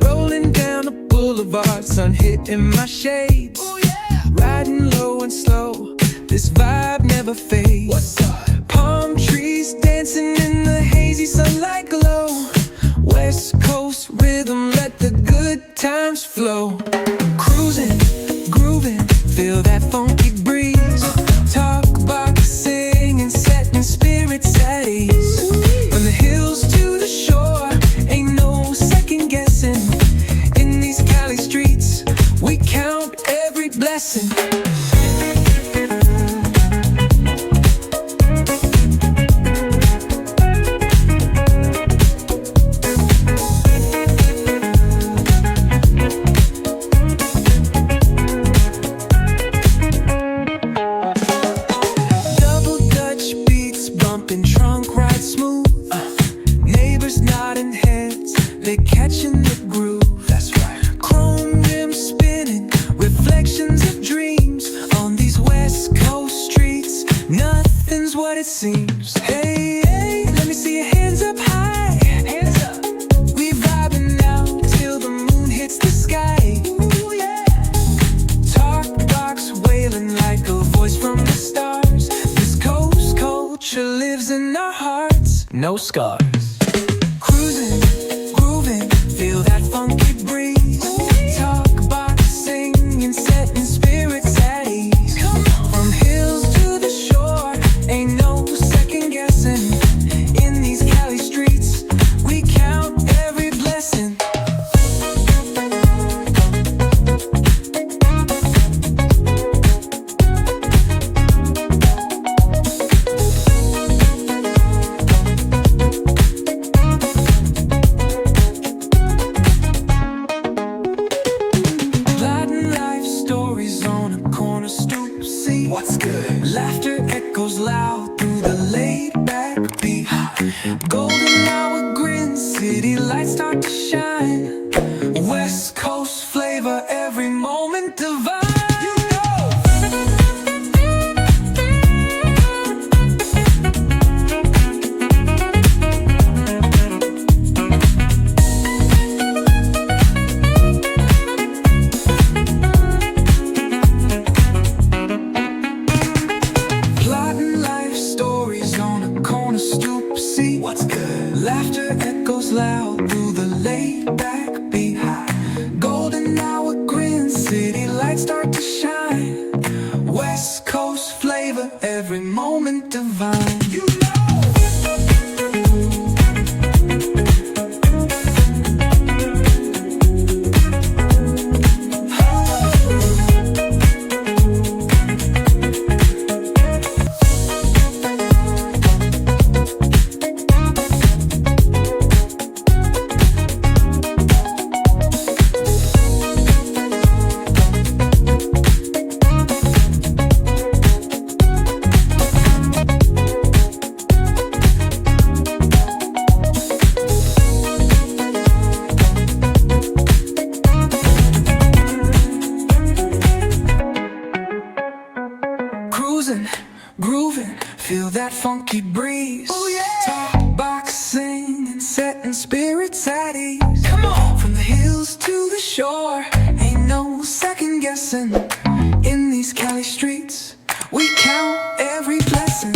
Rolling down the boulevard, sun hitting my shades. Riding low and slow, this vibe never fades. What's up? Palm trees dancing in the hazy sunlight glow. West Coast rhythm, let the good times flow. Cruising, grooving, feel that funky breeze. Talk about singing, setting spirits at ease. From the hills to the shore, ain't no second guessing. In these Cali streets, we count every blessing. Trunk ride smooth, neighbors nodding heads, they catching the groove. That's right. Chrome rims spinning, reflections of dreams on these West Coast streets. Nothing's what it seems. Hey, hey, let me see your hands up high. Hands up. We vibing now till the moon hits the sky. Ooh, yeah. Talk box wailing like a voice from the stars. This coast culture lives in our hearts, no scars. Cruising, grooving, feel that funky breeze. Talk about singing, setting spirits at ease. From hills to the shore, ain't no second guessing. In these Cali streets, we count every blessing. What's good? Laughter echoes loud through the laid-back beat. Golden hour grin, city lights start to shine. West Coast flavor, every moment divine. What's good? Laughter echoes loud through the laid-back beat. Golden hour grin, city lights start to shine. West Coast flavor, every moment divine. You know. Cruising, grooving, feel that funky breeze. Oh yeah. Talk box singing, setting spirits at ease. Come on. From the hills to the shore, ain't no second guessing. In these Cali streets, we count every blessing.